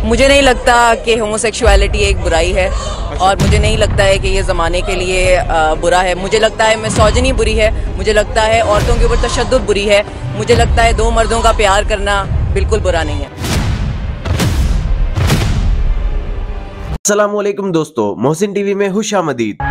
मुझे नहीं लगता कि होमोसेक्सुअलिटी एक बुराई है और मुझे नहीं लगता है कि ये ज़माने के लिए बुरा है। मुझे लगता है मिसोजिनी बुरी है, मुझे लगता है औरतों के ऊपर तशद्दुद बुरी है, मुझे लगता है दो मर्दों का प्यार करना बिल्कुल बुरा नहीं है। अस्सलामुअलैकुम दोस्तों, मोहसिन टीवी में खुशामदीद।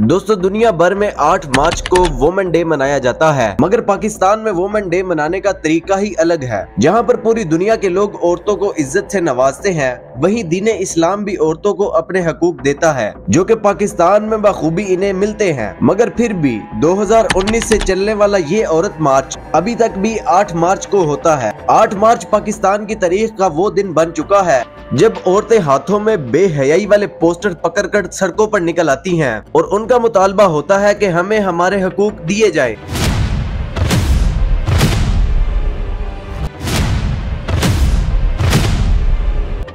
दोस्तों, दुनिया भर में 8 मार्च को वुमेन डे मनाया जाता है, मगर पाकिस्तान में वुमेन डे मनाने का तरीका ही अलग है। जहां पर पूरी दुनिया के लोग औरतों को इज्जत से नवाजते हैं, वहीं दीन इस्लाम भी औरतों को अपने हकूक देता है, जो कि पाकिस्तान में बखूबी इन्हें मिलते हैं। मगर फिर भी 2019 से चलने वाला ये औरत मार्च अभी तक भी 8 मार्च को होता है। 8 मार्च पाकिस्तान की तारीख का वो दिन बन चुका है जब औरतें हाथों में बेहयाई वाले पोस्टर पकड़कर सड़कों पर निकल आती हैं और उनका मुतालबा होता है कि हमें हमारे हकूक दिए जाए।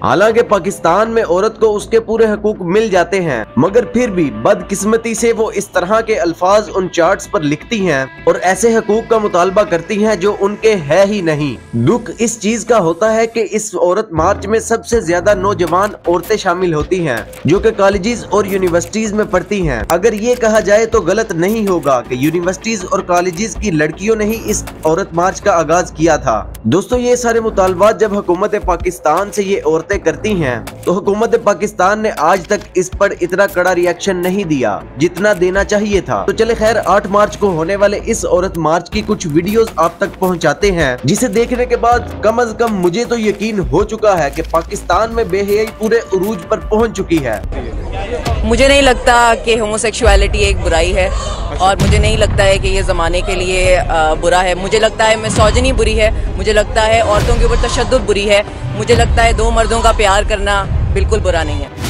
हालांकि पाकिस्तान में औरत को उसके पूरे हकूक मिल जाते हैं, मगर फिर भी बदकिस्मती से वो इस तरह के अल्फाज उन चार्ट्स पर लिखती हैं और ऐसे हकूक का मुतालबा करती हैं जो उनके है ही नहीं। दुख इस चीज का होता है कि इस औरत मार्च में सबसे ज्यादा नौजवान औरतें शामिल होती हैं, जो कि कॉलेजेस और यूनिवर्सिटीज में पढ़ती हैं। अगर ये कहा जाए तो गलत नहीं होगा कि यूनिवर्सिटीज और कॉलेजेस की लड़कियों ने ही इस औरत मार्च का आगाज किया था। दोस्तों, ये सारे मुतालबात जब हुकूमत पाकिस्तान से ये औरतें करती हैं, तो हुकूमत पाकिस्तान ने आज तक इस पर इतना कड़ा रिएक्शन नहीं दिया जितना देना चाहिए था। तो चले खैर, 8 मार्च को होने वाले इस औरत मार्च की कुछ वीडियोस आप तक पहुंचाते हैं, जिसे देखने के बाद कम से कम मुझे तो यकीन हो चुका है कि पाकिस्तान में बेहयाई पूरे उरूज पर पहुंच चुकी है। मुझे नहीं लगता कि होमोसेक्सुअलिटी एक बुराई है और मुझे नहीं लगता है कि ये ज़माने के लिए बुरा है। मुझे लगता है मिसोजिनी बुरी है, मुझे लगता है औरतों के ऊपर तशद्दुद बुरी है, मुझे लगता है दो मर्दों का प्यार करना बिल्कुल बुरा नहीं है।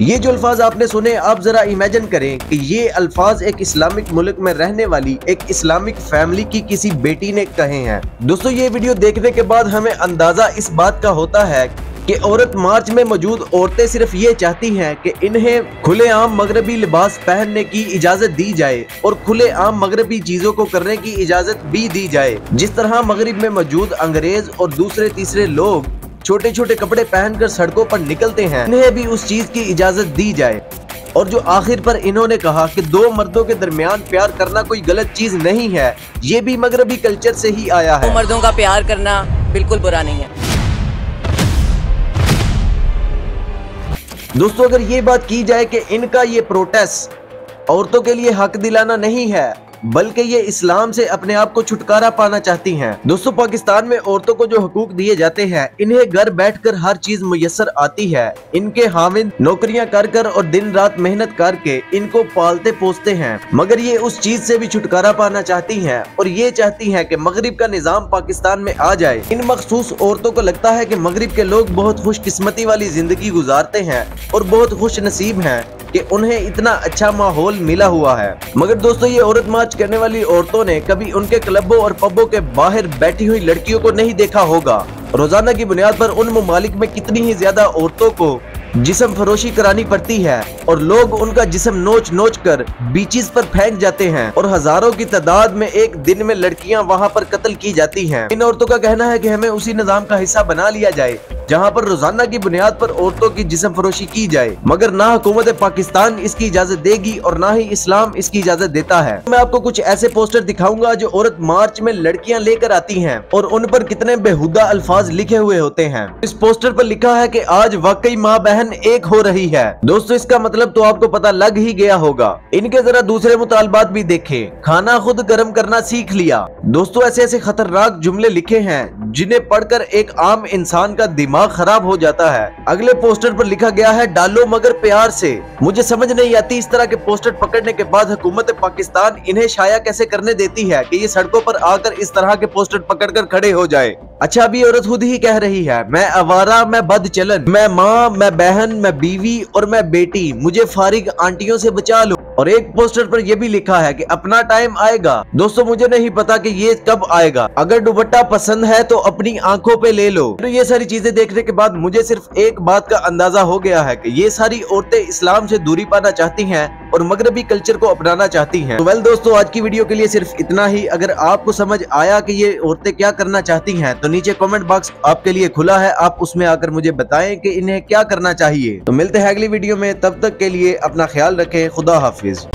ये जो अल्फाज आपने सुने, आप जरा इमेजिन करें कि ये अल्फाज एक इस्लामिक मुल्क में रहने वाली एक इस्लामिक फैमिली की किसी बेटी ने कहे हैं। दोस्तों, ये वीडियो देखने के बाद हमें अंदाजा इस बात का होता है कि औरत मार्च में मौजूद औरतें सिर्फ ये चाहती हैं कि इन्हें खुलेआम मगरबी लिबास पहनने की इजाजत दी जाए और खुलेआम मगरबी चीजों को करने की इजाजत भी दी जाए। जिस तरह मगरिब में मौजूद अंग्रेज और दूसरे तीसरे लोग छोटे छोटे कपड़े पहनकर सड़कों पर निकलते हैं, इन्हें भी उस चीज की इजाजत दी जाए। और जो आखिर पर इन्होंने कहा कि दो मर्दों के दरमियान प्यार करना कोई गलत चीज नहीं है, ये भी मगरबी कल्चर से ही आया है। दो मर्दों का प्यार करना बिल्कुल बुरा नहीं है। दोस्तों, अगर ये बात की जाए कि इनका ये प्रोटेस्ट औरतों के लिए हक दिलाना नहीं है, बल्कि ये इस्लाम से अपने आप को छुटकारा पाना चाहती हैं। दोस्तों, पाकिस्तान में औरतों को जो हकूक दिए जाते हैं, इन्हें घर बैठकर हर चीज मुयस्सर आती है। इनके हामिद नौकरियां कर कर और दिन रात मेहनत करके इनको पालते पोसते हैं, मगर ये उस चीज से भी छुटकारा पाना चाहती हैं और ये चाहती हैं कि मगरिब का निजाम पाकिस्तान में आ जाए। इन मखसूस औरतों को लगता है कि मगरिब के लोग बहुत खुशकिस्मती वाली जिंदगी गुजारते हैं और बहुत खुश नसीब हैं कि उन्हें इतना अच्छा माहौल मिला हुआ है। मगर दोस्तों, ये औरत मार्च करने वाली औरतों ने कभी उनके क्लबों और पबों के बाहर बैठी हुई लड़कियों को नहीं देखा होगा। रोजाना की बुनियाद पर उन ममालिक में कितनी ही ज्यादा औरतों को जिस्म फरोशी करानी पड़ती है और लोग उनका जिस्म नोच नोच कर बीचेस पर फेंक जाते हैं और हजारों की तादाद में एक दिन में लड़कियां वहां पर कत्ल की जाती हैं। इन औरतों का कहना है कि हमें उसी निजाम का हिस्सा बना लिया जाए जहां पर रोजाना की बुनियाद पर औरतों की जिस्म फरोशी की जाए, मगर ना हुकूमत पाकिस्तान इसकी इजाजत देगी और ना ही इस्लाम इसकी इजाजत देता है। मैं आपको कुछ ऐसे पोस्टर दिखाऊंगा जो औरत मार्च में लड़कियां लेकर आती हैं और उन पर कितने बेहुदा अल्फाज लिखे हुए होते हैं। इस पोस्टर पर लिखा है कि आज वाकई माँ बहन एक हो रही है। दोस्तों, इसका मतलब तो आपको पता लग ही गया होगा। इनके जरा दूसरे मुतालबात भी देखें। खाना खुद गर्म करना सीख लिया। दोस्तों, ऐसे ऐसे खतरनाक जुमले लिखे हैं जिन्हें पढ़कर एक आम इंसान का दिमाग खराब हो जाता है। अगले पोस्टर पर लिखा गया है, डालो मगर प्यार से। मुझे समझ नहीं आती इस तरह के पोस्टर पकड़ने के बाद हुकूमत पाकिस्तान इन्हें शाया कैसे करने देती है कि ये सड़कों पर आकर इस तरह के पोस्टर पकड़कर खड़े हो जाए। अच्छा, अभी औरत खुद ही कह रही है, मैं आवारा, मैं बदचलन, मैं माँ, मैं बहन, मैं बीवी और मैं बेटी, मुझे फारिग आंटियों से बचा लो। और एक पोस्टर पर यह भी लिखा है कि अपना टाइम आएगा। दोस्तों मुझे नहीं पता कि ये कब आएगा। अगर दुपट्टा पसंद है तो अपनी आंखों पे ले लो। तो ये सारी चीजें देखने के बाद मुझे सिर्फ एक बात का अंदाजा हो गया है कि ये सारी औरतें इस्लाम से दूरी पाना चाहती हैं और मगरबी कल्चर को अपनाना चाहती हैं। तो वेल दोस्तों, आज की वीडियो के लिए सिर्फ इतना ही। अगर आपको समझ आया कि ये औरतें क्या करना चाहती हैं तो नीचे कमेंट बॉक्स आपके लिए खुला है, आप उसमें आकर मुझे बताएं कि इन्हें क्या करना चाहिए। तो मिलते हैं अगली वीडियो में, तब तक के लिए अपना ख्याल रखें। खुदा हाफिज।